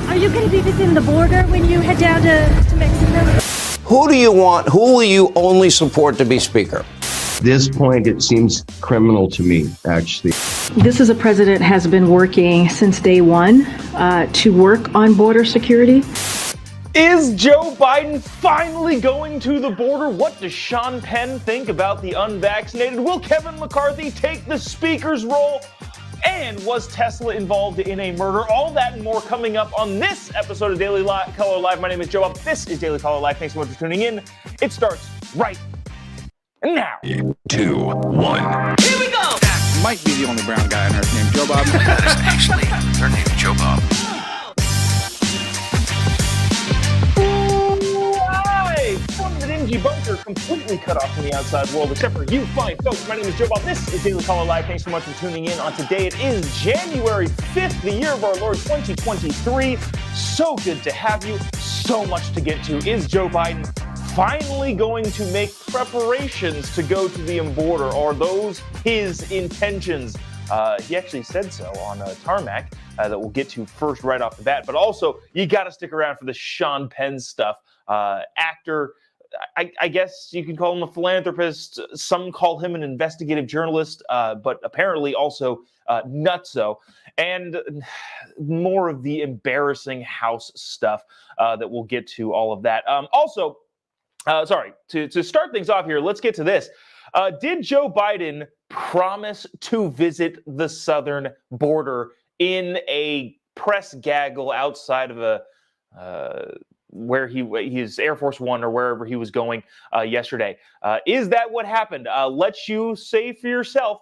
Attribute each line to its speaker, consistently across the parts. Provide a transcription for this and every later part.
Speaker 1: Are you going to be within the border when you head down to Mexico?
Speaker 2: Who do you want? Who will you only support to be Speaker?
Speaker 3: At this point, it seems criminal to me, actually.
Speaker 4: This is a president has been working since day one to work on border security.
Speaker 5: Is Joe Biden finally going to the border? What does Sean Penn think about the unvaccinated? Will Kevin McCarthy take the speaker's role? And was Tesla involved in a murder? All that and more coming up on this episode of Daily Caller Live. My name is Jobob. This is Daily Caller Live. Thanks so much for tuning in. It starts right now.
Speaker 6: 2, 1.
Speaker 5: Here we go.
Speaker 7: That might be the only brown guy on earth named Jobob.
Speaker 6: That is actually her name, Jobob.
Speaker 5: From the dingy bunker, completely cut off from the outside world, except for you fine folks. My name is Jobob. This is Daily Caller Live. Thanks so much for tuning in on today. It is January 5th, the year of our Lord 2023. So good to have you. So much to get to. Is Joe Biden finally going to make preparations to go to the border? Are those his intentions? He actually said so on Tarmac that we'll get to first right off the bat. But also, you got to stick around for the Sean Penn stuff. Actor, I guess you could call him a philanthropist. Some call him an investigative journalist, but apparently also nutso. And more of the embarrassing House stuff that we'll get to all of that. To start things off here, let's get to this. Did Joe Biden promise to visit the southern border in a press gaggle outside of where he's Air Force One or wherever he was going yesterday? Is that what happened? Let you say for yourself.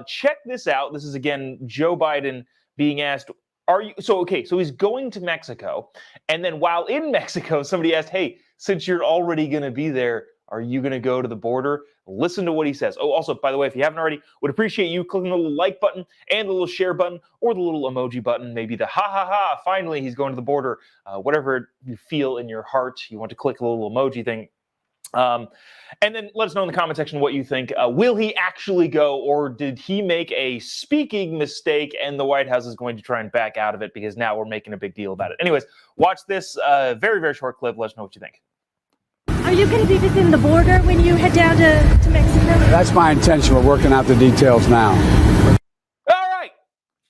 Speaker 5: Check this out. This is again Joe Biden being asked, so he's going to Mexico, and then while in Mexico, somebody asked, hey, since you're already going to be there, are you going to go to the border? Listen to what he says. Oh, also, by the way, if you haven't already, would appreciate you clicking the little like button and the little share button or the little emoji button, maybe the ha, finally he's going to the border. Whatever you feel in your heart, you want to click the little emoji thing. And then let us know in the comment section what you think. Will he actually go, or did he make a speaking mistake and the White House is going to try and back out of it because now we're making a big deal about it? Anyways, watch this very, very short clip. Let us know what you think.
Speaker 1: Are you going to be within the border when you head down to Mexico?
Speaker 7: That's my intention. We're working out the details now.
Speaker 5: All right.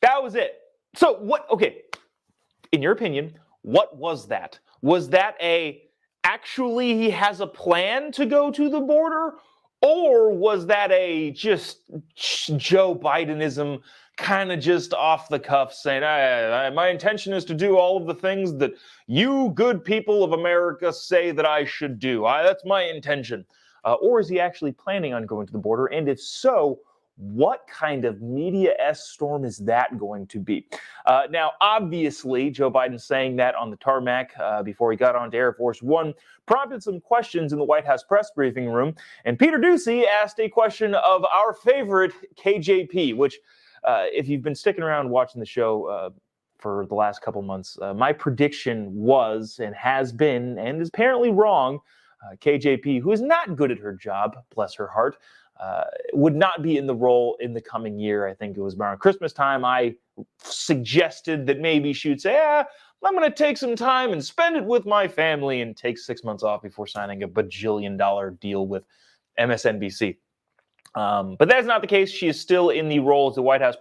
Speaker 5: That was it. So in your opinion, what was that? Was that actually he has a plan to go to the border? Or was that a just Joe Bidenism, kind of just off the cuff saying, my intention is to do all of the things that you good people of America say that I should do. That's my intention. Or is he actually planning on going to the border? And if so, what kind of media-esque storm is that going to be? Now, obviously, Joe Biden saying that on the tarmac before he got onto Air Force One prompted some questions in the White House press briefing room. And Peter Doocy asked a question of our favorite KJP, which if you've been sticking around watching the show for the last couple months, my prediction was and has been and is apparently wrong. KJP, who is not good at her job, bless her heart, would not be in the role in the coming year. I think it was around Christmas time. I suggested that maybe she would say, I'm going to take some time and spend it with my family and take 6 months off before signing a bajillion-dollar deal with MSNBC. But that's not the case. She is still in the role as the White House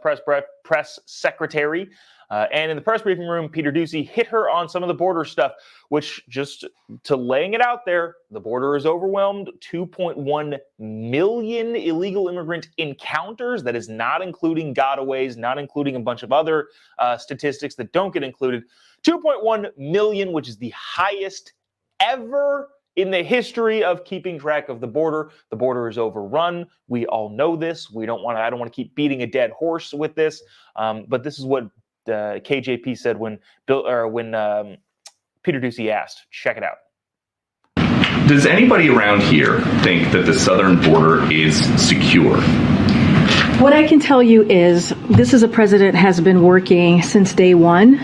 Speaker 5: press secretary. And in the press briefing room, Peter Doocy hit her on some of the border stuff, which, just to laying it out there, the border is overwhelmed. 2.1 million illegal immigrant encounters. That is not including gotaways, not including a bunch of other statistics that don't get included. 2.1 million, which is the highest ever in the history of keeping track of the border. The border is overrun. We all know this. I don't want to keep beating a dead horse with this. But this is what KJP said when Peter Doocy asked. Check it out.
Speaker 6: Does anybody around here think that the southern border is secure?
Speaker 4: What I can tell you is this is a president has been working since day one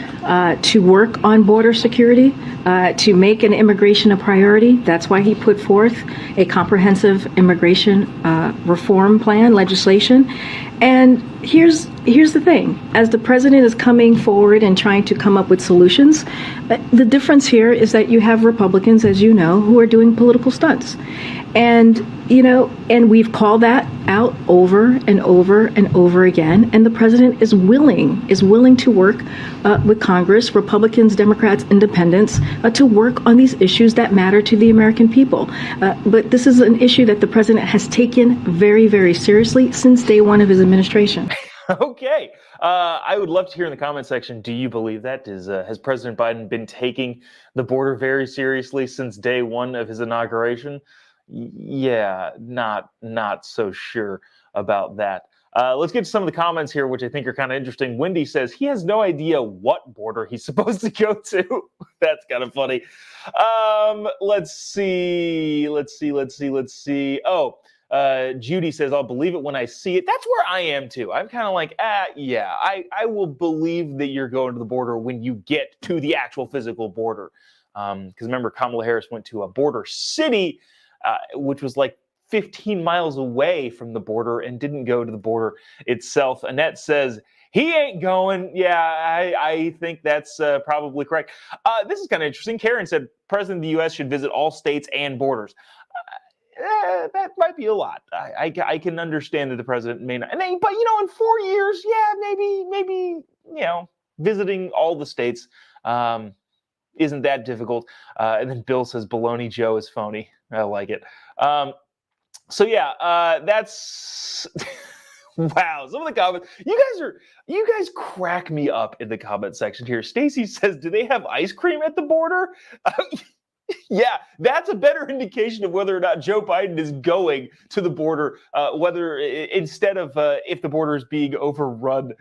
Speaker 4: to work on border security, to make an immigration a priority. That's why he put forth a comprehensive immigration reform plan legislation. And here's the thing. As the president is coming forward and trying to come up with solutions, the difference here is that you have Republicans, as you know, who are doing political stunts. And, and we've called that out over and over and over again. And the president is willing to work with Congress, Republicans, Democrats, Independents, to work on these issues that matter to the American people. But this is an issue that the president has taken very, very seriously since day one of his administration.
Speaker 5: Okay. I would love to hear in the comment section, do you believe that? Has President Biden been taking the border very seriously since day one of his inauguration? Yeah, not so sure about that. Let's get to some of the comments here, which I think are kind of interesting. Wendy says he has no idea what border he's supposed to go to. That's kind of funny. Let's see. Oh, Judy says, I'll believe it when I see it. That's where I am too. I'm kind of like, yeah, I will believe that you're going to the border when you get to the actual physical border. Because remember, Kamala Harris went to a border city, which was like 15 miles away from the border and didn't go to the border itself. Annette says, he ain't going. Yeah, I think that's probably correct. This is kind of interesting. Karen said, President of the U.S. should visit all states and borders. That might be a lot. I can understand that the president may not. But, in 4 years, yeah, maybe visiting all the states isn't that difficult. And then Bill says, Baloney Joe is phony. I like it. That's wow. Some of the comments, you guys crack me up in the comment section here. Stacy says, do they have ice cream at the border? Yeah, that's a better indication of whether or not Joe Biden is going to the border, whether instead of if the border is being overrun,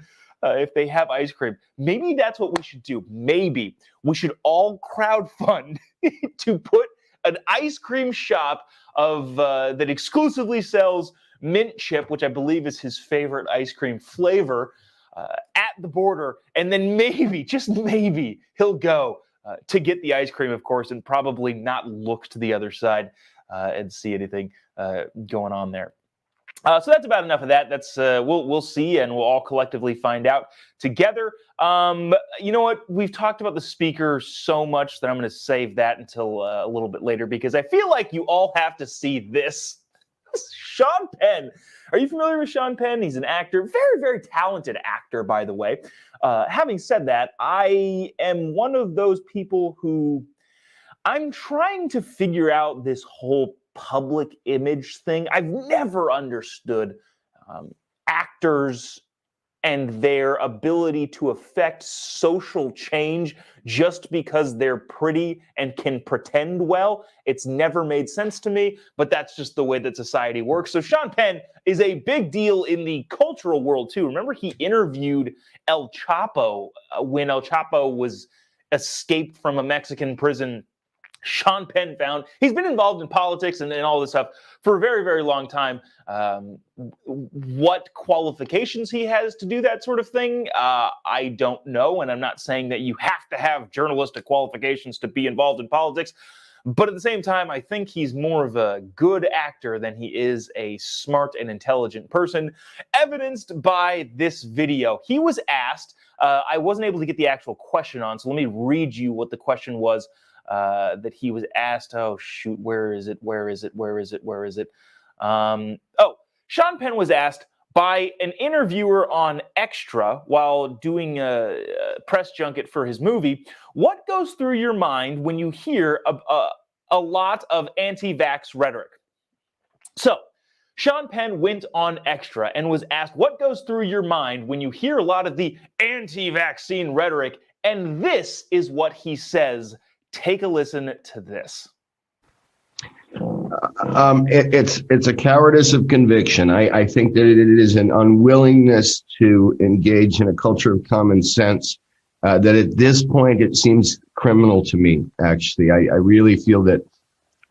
Speaker 5: if they have ice cream. Maybe that's what we should do. Maybe we should all crowdfund to put an ice cream shop of that exclusively sells mint chip, which I believe is his favorite ice cream flavor, at the border. And then maybe, just maybe, he'll go to get the ice cream, of course, and probably not look to the other side and see anything going on there. So that's about enough of that. That's we'll see, and we'll all collectively find out together. You know what? We've talked about the speaker so much that I'm going to save that until a little bit later, because I feel like you all have to see this. Sean Penn. Are you familiar with Sean Penn? He's an actor, very, very talented actor, by the way. Having said that, I am one of those people who I'm trying to figure out this whole public image thing. I've never understood actors and their ability to affect social change just because they're pretty and can pretend well. It's never made sense to me, but that's just the way that society works. So Sean Penn is a big deal in the cultural world too. Remember, he interviewed El Chapo when El Chapo was escaped from a Mexican prison. Sean Penn found he's been involved in politics and all this stuff for a very, very long time. What qualifications he has to do that sort of thing, I don't know. And I'm not saying that you have to have journalistic qualifications to be involved in politics. But at the same time, I think he's more of a good actor than he is a smart and intelligent person, evidenced by this video. He was asked, I wasn't able to get the actual question on, so let me read you what the question was. That he was asked. Oh, shoot, where is it? Sean Penn was asked by an interviewer on Extra while doing a press junket for his movie, what goes through your mind when you hear a lot of anti-vax rhetoric? So Sean Penn went on Extra and was asked, what goes through your mind when you hear a lot of the anti-vaccine rhetoric? And this is what he says. Take a listen to this.
Speaker 3: It's a cowardice of conviction. I think that it is an unwillingness to engage in a culture of common sense that at this point it seems criminal to me, actually. I really feel that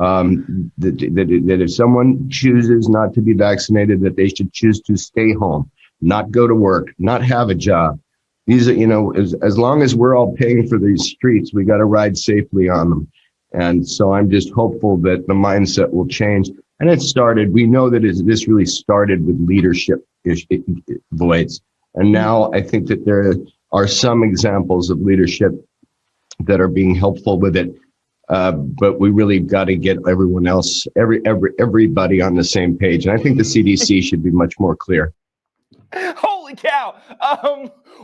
Speaker 3: That if someone chooses not to be vaccinated, that they should choose to stay home, not go to work, not have a job. These are, as long as we're all paying for these streets, we got to ride safely on them. And so I'm just hopeful that the mindset will change. And it started, we know that this really started with leadership voids. And now I think that there are some examples of leadership that are being helpful with it. But we really got to get everyone else, everybody on the same page. And I think the CDC should be much more clear.
Speaker 5: Holy cow!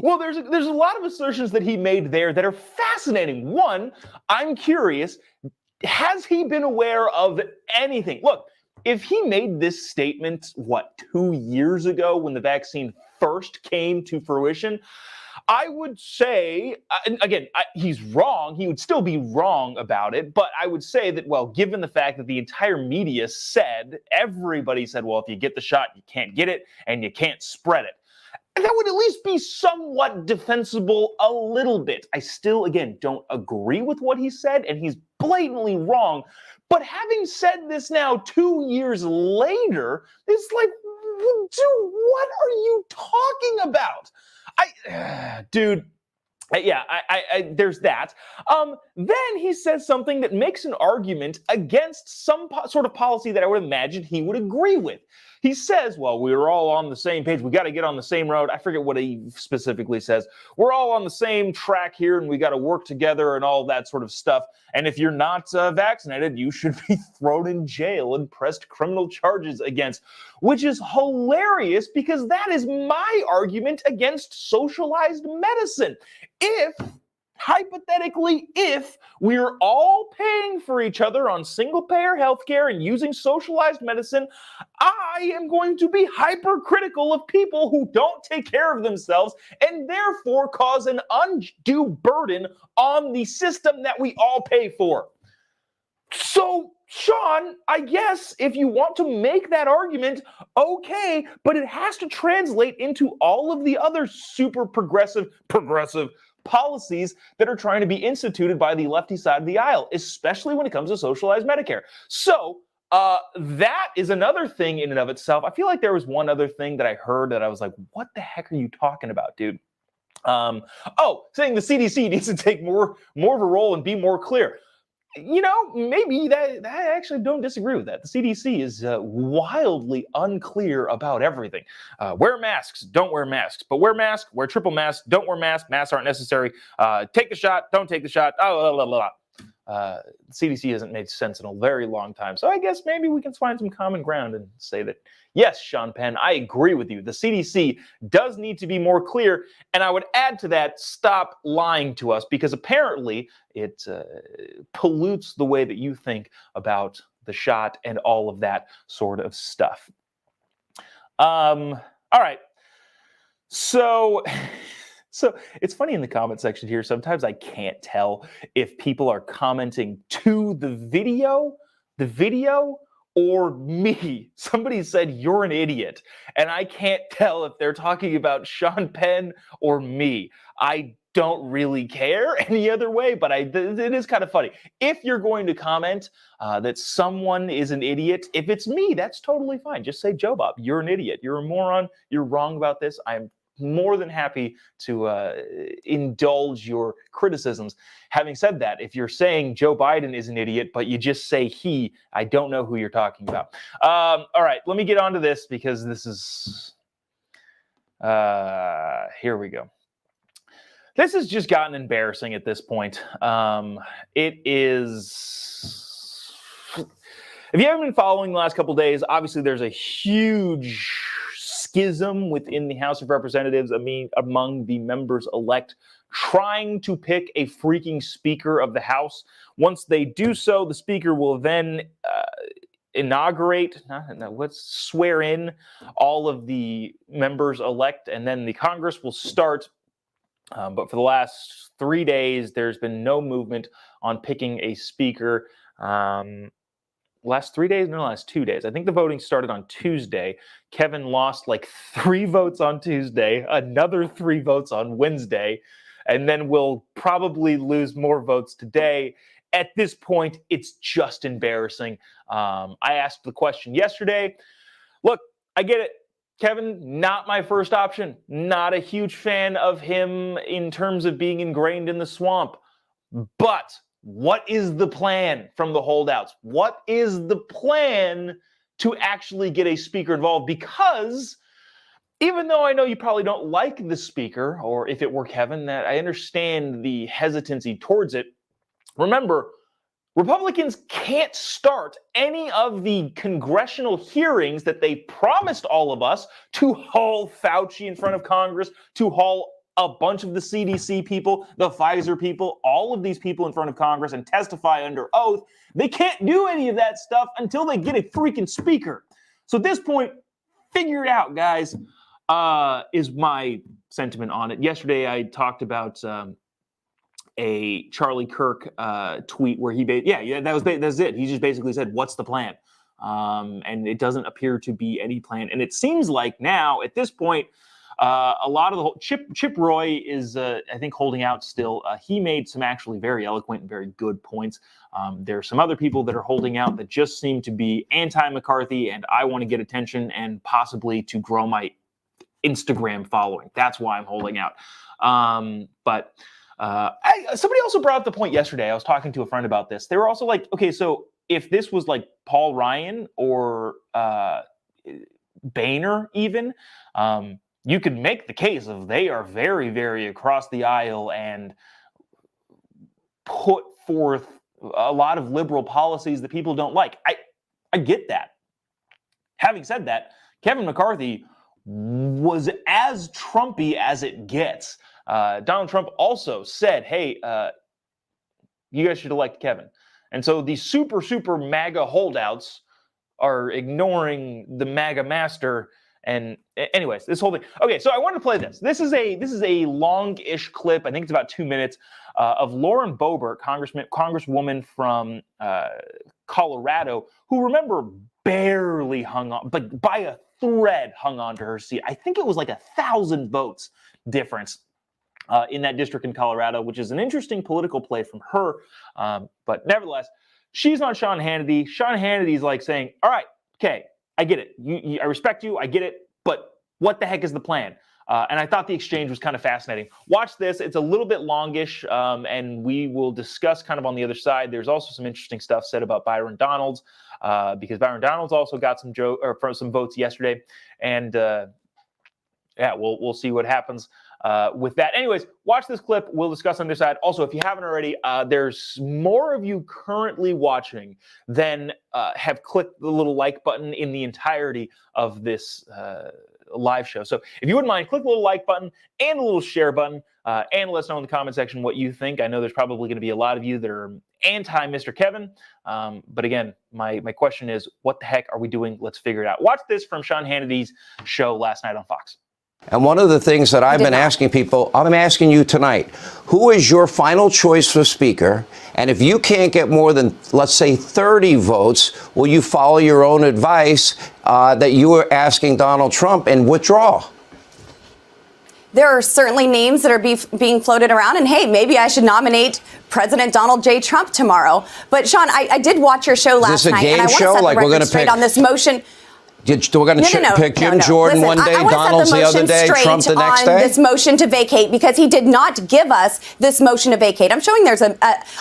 Speaker 5: Well, there's a lot of assertions that he made there that are fascinating. One, I'm curious, has he been aware of anything? Look, if he made this statement, 2 years ago when the vaccine first came to fruition, I would say, again, he's wrong. He would still be wrong about it. But I would say that, well, given the fact that the entire media said, everybody said, well, if you get the shot, you can't get it and you can't spread it. And that would at least be somewhat defensible a little bit. I still, again, don't agree with what he said, and he's blatantly wrong. But having said this now 2 years later, it's like, dude, what are you talking about? There's that. Then he says something that makes an argument against some sort of policy that I would imagine he would agree with. He says, well, we're all on the same page. We got to get on the same road. I forget what he specifically says. We're all on the same track here, and we got to work together and all that sort of stuff. And if you're not vaccinated, you should be thrown in jail and pressed criminal charges against, which is hilarious because that is my argument against socialized medicine. Hypothetically, if we're all paying for each other on single-payer healthcare and using socialized medicine, I am going to be hypercritical of people who don't take care of themselves and therefore cause an undue burden on the system that we all pay for. So, Sean, I guess if you want to make that argument, okay, but it has to translate into all of the other super progressive policies that are trying to be instituted by the lefty side of the aisle, especially when it comes to socialized Medicare. So that is another thing in and of itself. I feel like there was one other thing that I heard that I was like, what the heck are you talking about, dude? Saying the CDC needs to take more of a role and be more clear. Maybe I actually don't disagree with that. The CDC is wildly unclear about everything. Wear masks, don't wear masks. But wear masks, wear triple masks, don't wear masks. Masks aren't necessary. Take the shot, don't take the shot. The CDC hasn't made sense in a very long time. So I guess maybe we can find some common ground and say that, yes, Sean Penn, I agree with you. The CDC does need to be more clear. And I would add to that, stop lying to us, because apparently it pollutes the way that you think about the shot and all of that sort of stuff. All right. So it's funny in the comment section here. Sometimes I can't tell if people are commenting to the video, or me. Somebody said, you're an idiot. And I can't tell if they're talking about Sean Penn or me. I don't really care any other way, but it is kind of funny. If you're going to comment that someone is an idiot, if it's me, that's totally fine. Just say, Jobob, you're an idiot. You're a moron. You're wrong about this. I'm more than happy to indulge your criticisms. Having said that, if you're saying Joe Biden is an idiot, but you just say he, I don't know who you're talking about. All right, let me get on to this because this is, here we go. This has just gotten embarrassing at this point. It is, if you haven't been following the last couple of days, obviously there's a huge schism within the House of Representatives among the members-elect trying to pick a freaking Speaker of the House. Once they do so, the Speaker will then swear in all of the members-elect, and then the Congress will start. But for the last 3 days, there's been no movement on picking a Speaker. Last 3 days? No, last 2 days. I think the voting started on Tuesday. Kevin lost like 3 votes on Tuesday, another 3 votes on Wednesday, and then we'll probably lose more votes today. at this point, it's just embarrassing. I asked the question yesterday. Look, I get it. Kevin, not my first option. Not a huge fan of him in terms of being ingrained in the swamp. But what is the plan from the holdouts? What is the plan to actually get a speaker involved? Because even though I know you probably don't like the speaker, or if it were Kevin, that I understand the hesitancy towards it. Remember, Republicans can't start any of the congressional hearings that they promised all of us to haul Fauci in front of Congress, to haul a bunch of the CDC people, the Pfizer people, all of these people in front of Congress and testify under oath. They can't do any of that stuff until they get a freaking speaker. So at this point, figure it out, guys, is my sentiment on it. Yesterday, I talked about a Charlie Kirk tweet where that's it. He just basically said, "What's the plan?" And it doesn't appear to be any plan. And it seems like now at this point, a lot of the Chip Roy is, I think, holding out still. He made some actually very eloquent and very good points. There are some other people that are holding out that just seem to be anti-McCarthy, and I want to get attention and possibly to grow my Instagram following. That's why I'm holding out. Somebody also brought up the point yesterday. I was talking to a friend about this. They were also like, okay, so if this was like Paul Ryan or Boehner even, you could make the case of they are very, very across the aisle and put forth a lot of liberal policies that people don't like. I get that. Having said that, Kevin McCarthy was as Trumpy as it gets. Donald Trump also said, hey, you guys should elect Kevin. And so the super, super MAGA holdouts are ignoring the MAGA master. And anyways, this whole thing. Okay, so I wanted to play this. This is a long-ish clip. I think it's about 2 minutes of Lauren Boebert, congresswoman from Colorado, who, remember, barely hung on, but by a thread hung on to her seat. I think it was like 1,000 votes difference in that district in Colorado, which is an interesting political play from her. But nevertheless, she's on Sean Hannity. Sean Hannity's like saying, all right, okay, I get it. I respect you. I get it. But what the heck is the plan? And I thought the exchange was kind of fascinating. Watch this. It's a little bit longish, and we will discuss kind of on the other side. There's also some interesting stuff said about Byron Donalds, because Byron Donalds also got some votes yesterday. And we'll see what happens with that. Anyways, watch this clip. We'll discuss on this side. Also, if you haven't already, there's more of you currently watching than have clicked the little like button in the entirety of this live show. So if you wouldn't mind, click the little like button and the little share button, and let us know in the comment section what you think. I know there's probably going to be a lot of you that are anti-Mr. Kevin. But again, my question is, what the heck are we doing? Let's figure it out. Watch this from Sean Hannity's show last night on Fox.
Speaker 2: And one of the things that I've been asking people, I'm asking you tonight, who is your final choice for speaker? And if you can't get more than, let's say, 30 votes, will you follow your own advice that you were asking Donald Trump and withdraw?
Speaker 8: There are certainly names that are being floated around. And hey, maybe I should nominate President Donald J. Trump tomorrow. But Sean, I did watch your show last night. And I want to set the record straight on this motion.
Speaker 2: We're going to pick Jim Jordan one day, Donald's the other day, Trump the next day?
Speaker 8: This motion to vacate, because he did not give us this motion to vacate. I'm showing there's a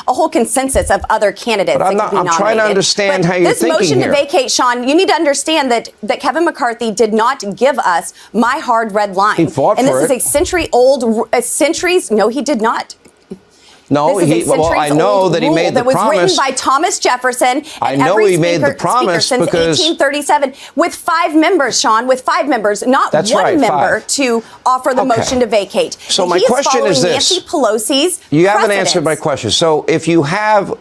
Speaker 8: whole consensus of other candidates that could be nominated. I'm trying to understand how you're thinking here. This motion to vacate, Sean, you need to understand that Kevin McCarthy did not give us my hard red line.
Speaker 2: He fought for it.
Speaker 8: And this is a century-old, no, he did not.
Speaker 2: No, I know that he made the promise.
Speaker 8: That was written by Thomas Jefferson.
Speaker 2: I know he made the promise
Speaker 8: since
Speaker 2: because
Speaker 8: 1837 with 5 members, Sean, with 5 members, not one member to offer the motion to vacate.
Speaker 2: So my question is this:
Speaker 8: Nancy Pelosi's
Speaker 2: you haven't answered my question. So if you have.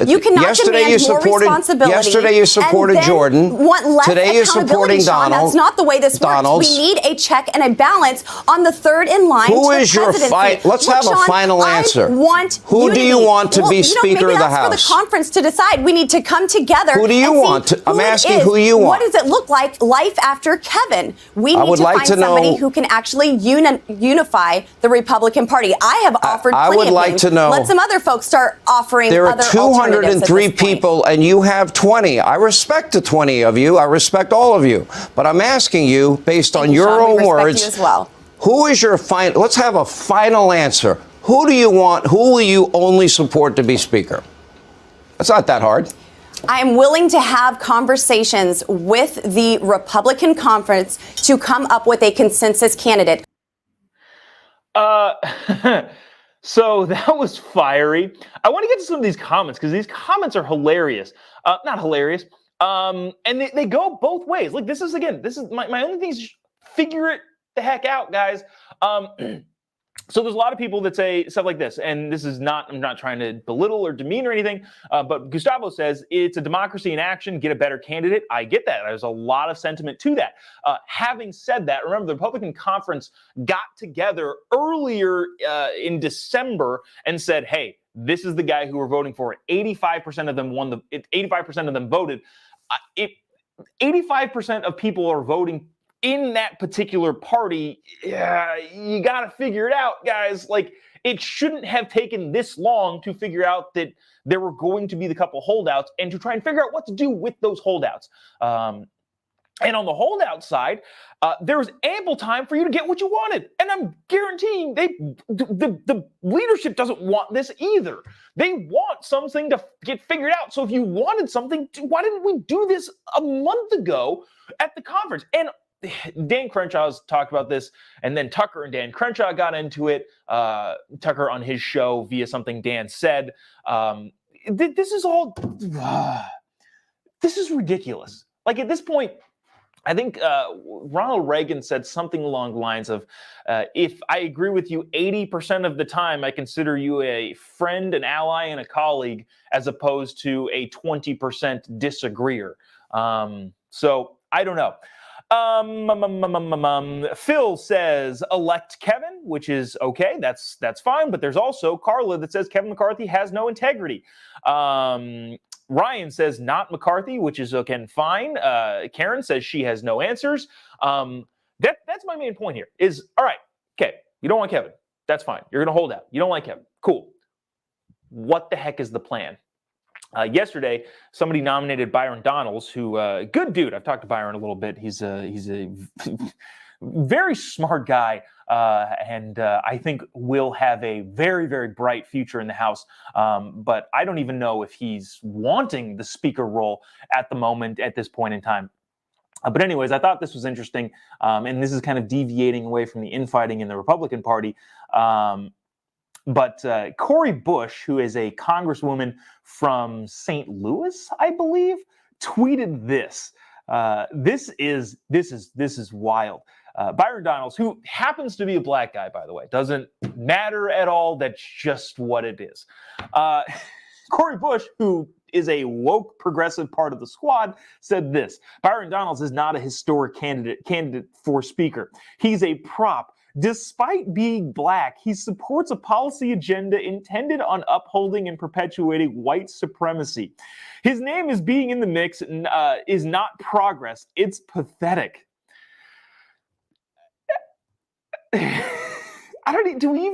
Speaker 8: You cannot demand more responsibility.
Speaker 2: Yesterday you supported Jordan. Today you're supporting Donald.
Speaker 8: That's not the way this works. We need a check and a balance on the third in line.
Speaker 2: Who is your fight? Let's have a final answer. Who do you want to be Speaker of the House?
Speaker 8: Maybe that's for the conference to decide. We need to come together.
Speaker 2: Who do you want? I'm asking who you want.
Speaker 8: What does it look like, life after Kevin? We need to find somebody who can actually unify the Republican Party. I have offered plenty of names. Let some other folks start offering other alternatives.
Speaker 2: 203 people and you have 20. I respect the 20 of you. I respect all of you. But I'm asking you, based on your own words,
Speaker 8: you as well.
Speaker 2: Who is your final? Let's have a final answer. Who do you want? Who will you only support to be Speaker? It's not that hard.
Speaker 8: I am willing to have conversations with the Republican conference to come up with a consensus candidate.
Speaker 5: So that was fiery. I want to get to some of these comments because these comments are hilarious. Not hilarious. And they go both ways. Like this is my only thing is figure it the heck out, guys. So there's a lot of people that say stuff like this, and this is not, I'm not trying to belittle or demean or anything, but Gustavo says it's a democracy in action, get a better candidate. I get that. There's a lot of sentiment to that. Having said that, remember the Republican conference got together earlier in December and said, hey, this is the guy who we're voting for. 85% of them won 85% of them voted. 85% of people are voting in that particular party. You got to figure it out, guys. Like, it shouldn't have taken this long to figure out that there were going to be the couple holdouts and to try and figure out what to do with those holdouts. And on the holdout side, there was ample time for you to get what you wanted. And I'm guaranteeing the leadership doesn't want this either. They want something to get figured out. So if you wanted something, why didn't we do this a month ago at the conference? And Dan Crenshaw's talked about this, and then Tucker and Dan Crenshaw got into it. Tucker on his show via something Dan said. This is all, this is ridiculous. Like at this point, I think Ronald Reagan said something along the lines of, if I agree with you 80% of the time, I consider you a friend, an ally, and a colleague, as opposed to a 20% disagreeer. So I don't know. Phil says elect Kevin, which is okay. That's fine. But there's also Carla that says Kevin McCarthy has no integrity. Ryan says not McCarthy, which is again fine. Karen says she has no answers. That's my main point here is, all right, okay, you don't want Kevin. That's fine. You're going to hold out. You don't like Kevin. Cool. What the heck is the plan? Yesterday, somebody nominated Byron Donalds, who good dude. I've talked to Byron a little bit. He's a very smart guy, and I think will have a very, very bright future in the House. But I don't even know if he's wanting the speaker role at the moment, at this point in time. But anyways, I thought this was interesting, and this is kind of deviating away from the infighting in the Republican Party. But Cori Bush, who is a congresswoman from St. Louis, I believe, tweeted this. This is wild. Byron Donalds, who happens to be a black guy, by the way, doesn't matter at all. That's just what it is. Cori Bush, who is a woke progressive part of the squad, said this: Byron Donalds is not a historic candidate for speaker. He's a prop. Despite being black, he supports a policy agenda intended on upholding and perpetuating white supremacy. His name is being in the mix is not progress. It's pathetic. I don't need, do we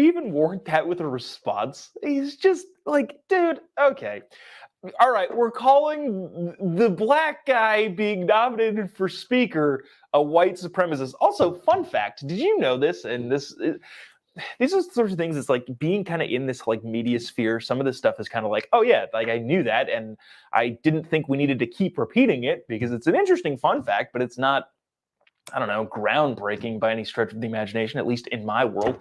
Speaker 5: even warrant that with a response? He's just like, dude, okay. All right, we're calling the black guy being nominated for speaker a white supremacist. Also, fun fact, did you know this? And these are the sorts of things, it's like being kind of in this like media sphere. Some of this stuff is kind of like, oh yeah, like I knew that. And I didn't think we needed to keep repeating it because it's an interesting fun fact, but it's not, I don't know, groundbreaking by any stretch of the imagination, at least in my world.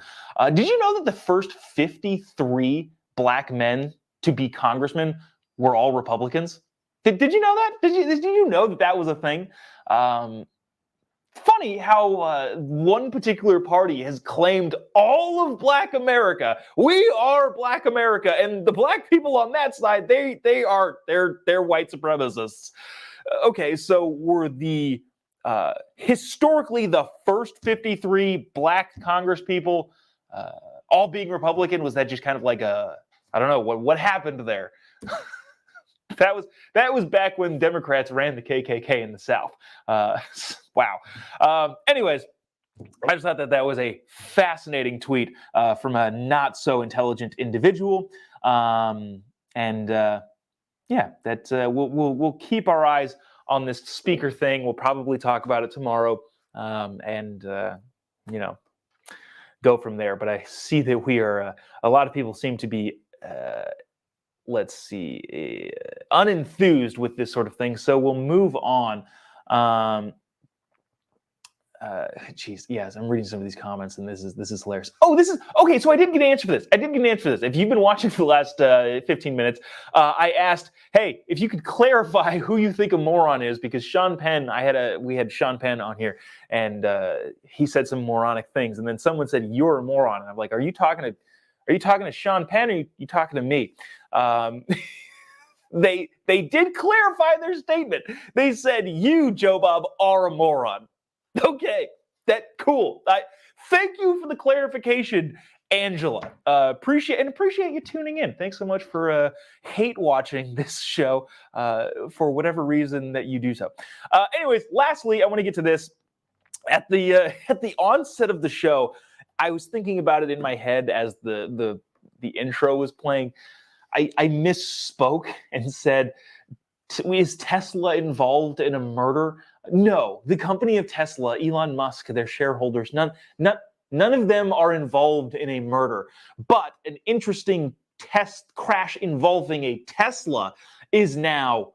Speaker 5: Did you know that the first 53 black men to be congressmen were all Republicans? Did you know that? Did you know that was a thing? Funny how one particular party has claimed all of Black America. We are Black America, and the black people on that side, they're white supremacists. Okay, so were the historically the first 53 black Congress people all being Republican? Was that just kind of like a, I don't know, what happened there? That was back when Democrats ran the KKK in the South. Wow. Anyways, I just thought that was a fascinating tweet from a not so intelligent individual. Yeah, that we'll keep our eyes on this speaker thing. We'll probably talk about it tomorrow, go from there. But I see that we are a lot of people seem to be unenthused with this sort of thing. So we'll move on. Yes, I'm reading some of these comments, and this is hilarious. Oh, this is okay. So I didn't get an answer for this. If you've been watching for the last 15 minutes, I asked, hey, if you could clarify who you think a moron is, because Sean Penn, we had Sean Penn on here, and he said some moronic things, and then someone said you're a moron, and I'm like, are you talking to Sean Penn, or are you talking to me? They did clarify their statement. They said you, Jobob, are a moron. Okay, cool. Thank you for the clarification, Angela. Appreciate you tuning in. Thanks so much for hate watching this show for whatever reason that you do so. Anyways, lastly, I want to get to this. At the onset of the show, I was thinking about it in my head as the intro was playing. I misspoke and said, is Tesla involved in a murder? No, the company of Tesla, Elon Musk, their shareholders, none of them are involved in a murder. But an interesting test crash involving a Tesla is now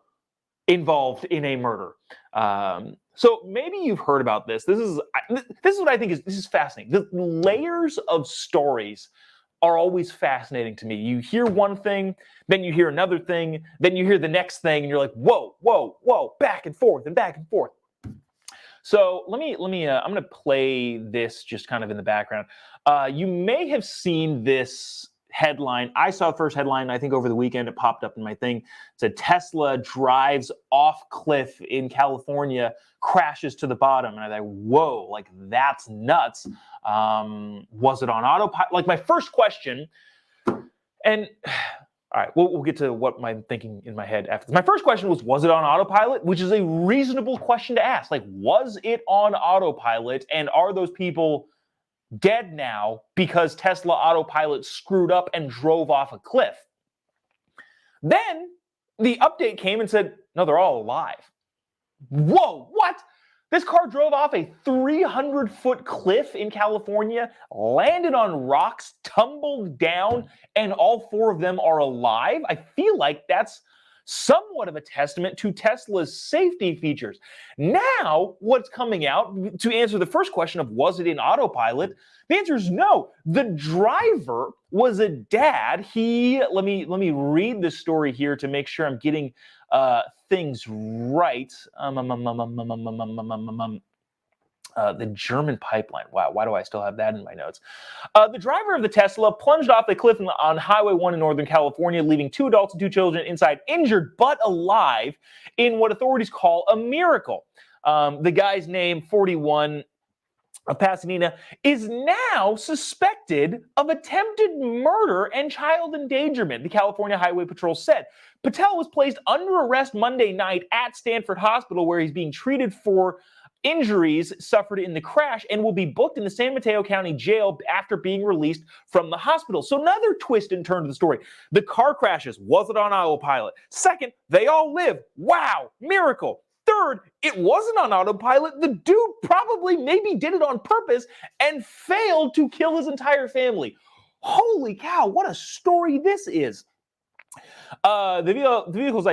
Speaker 5: involved in a murder. So maybe you've heard about this. This is what I think is fascinating. The layers of stories are always fascinating to me. You hear one thing, then you hear another thing, then you hear the next thing, and you're like, whoa, whoa, whoa, back and forth and back and forth. So let me. I'm going to play this just kind of in the background. You may have seen this headline. I saw the first headline, I think over the weekend. It popped up in my thing. It said Tesla drives off cliff in California, crashes to the bottom. And I thought, whoa, like that's nuts. Was it on autopilot? Like my first question, and all right, we'll get to what I'm thinking in my head after this. My first question was it on autopilot? Which is a reasonable question to ask. Like, was it on autopilot? And are those people dead now because Tesla autopilot screwed up and drove off a cliff? Then the update came and said, no, they're all alive. Whoa, what? This car drove off a 300-foot cliff in California, landed on rocks, tumbled down, and all four of them are alive? I feel like that's somewhat of a testament to Tesla's safety features. Now, what's coming out, to answer the first question of was it in autopilot, the answer is no. The driver was a dad. Let me read the story here to make sure I'm getting things right. The German pipeline. Wow, why do I still have that in my notes? The driver of the Tesla plunged off the cliff on Highway 1 in Northern California, leaving 2 adults and 2 children inside, injured but alive, in what authorities call a miracle. The guy's name, 41, of Pasadena, is now suspected of attempted murder and child endangerment, the California Highway Patrol said. Patel was placed under arrest Monday night at Stanford Hospital, where he's being treated for injuries suffered in the crash and will be booked in the San Mateo County Jail after being released from the hospital. So another twist and turn to the story. The car crashes. Was it on autopilot? Second, they all live. Wow, miracle. Third, it wasn't on autopilot. The dude probably maybe did it on purpose and failed to kill his entire family. Holy cow, what a story this is. The vehicle's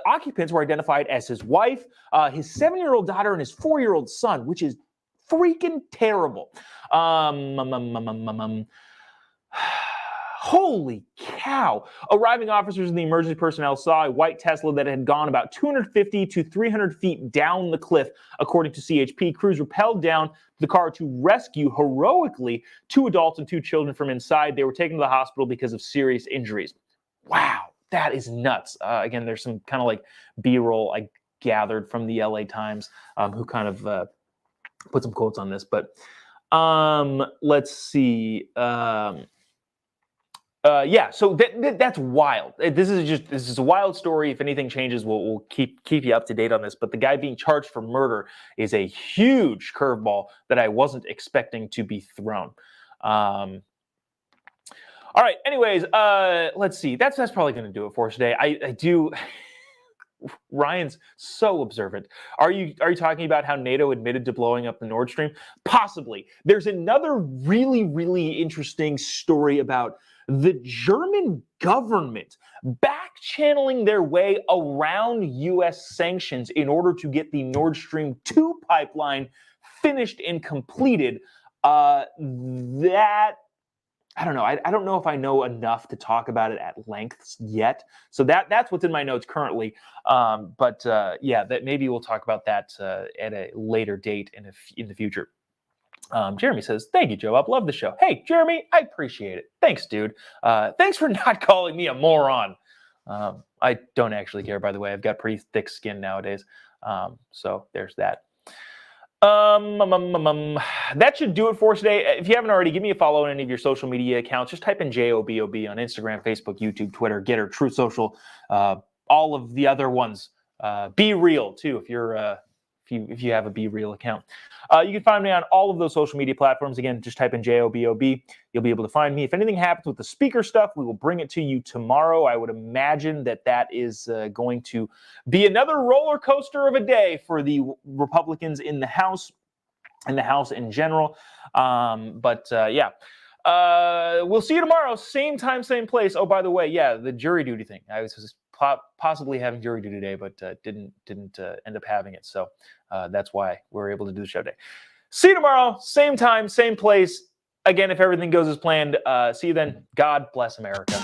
Speaker 5: occupants were identified as his wife, his 7-year-old daughter, and his 4-year-old son, which is freaking terrible. Holy cow. Arriving officers and the emergency personnel saw a white Tesla that had gone about 250 to 300 feet down the cliff, according to CHP. Crews rappelled down the car to rescue, heroically, 2 adults and 2 children from inside. They were taken to the hospital because of serious injuries. Wow, that is nuts. Again, there's some kind of like B-roll I gathered from the LA Times, who kind of put some quotes on this. But let's see. So that's wild. This is a wild story. If anything changes, we'll keep you up to date on this. But the guy being charged for murder is a huge curveball that I wasn't expecting to be thrown. All All right. Anyways, let's see. That's probably going to do it for us today. I do. Ryan's so observant. Are you talking about how NATO admitted to blowing up the Nord Stream? Possibly. There's another really, really interesting story about the German government back-channeling their way around U.S. sanctions in order to get the Nord Stream 2 pipeline finished and completed. That I don't know. I don't know if I know enough to talk about it at length yet. So that's what's in my notes currently. Yeah, that maybe we'll talk about that at a later date in the future. Jeremy says, "Thank you, Jobob. Love the show." Hey, Jeremy, I appreciate it. Thanks, dude. Thanks for not calling me a moron. I don't actually care, by the way. I've got pretty thick skin nowadays. So there's that. That should do it for us today. If you haven't already, give me a follow on any of your social media accounts. Just type in JOBOB on Instagram, Facebook, YouTube, Twitter, Getter, Truth Social, all of the other ones. Be Real too, if you have a Be Real account. You can find me on all of those social media platforms. Again, just type in JOBOB. You'll be able to find me. If anything happens with the speaker stuff, we will bring it to you tomorrow. I would imagine that is going to be another roller coaster of a day for the Republicans in the House and the House in general. Yeah. We'll see you tomorrow. Same time, same place. Oh, by the way, yeah, the jury duty thing. I was possibly having jury duty today, but didn't end up having it. So that's why we're able to do the show today. See you tomorrow. Same time, same place. Again, if everything goes as planned, see you then. God bless America.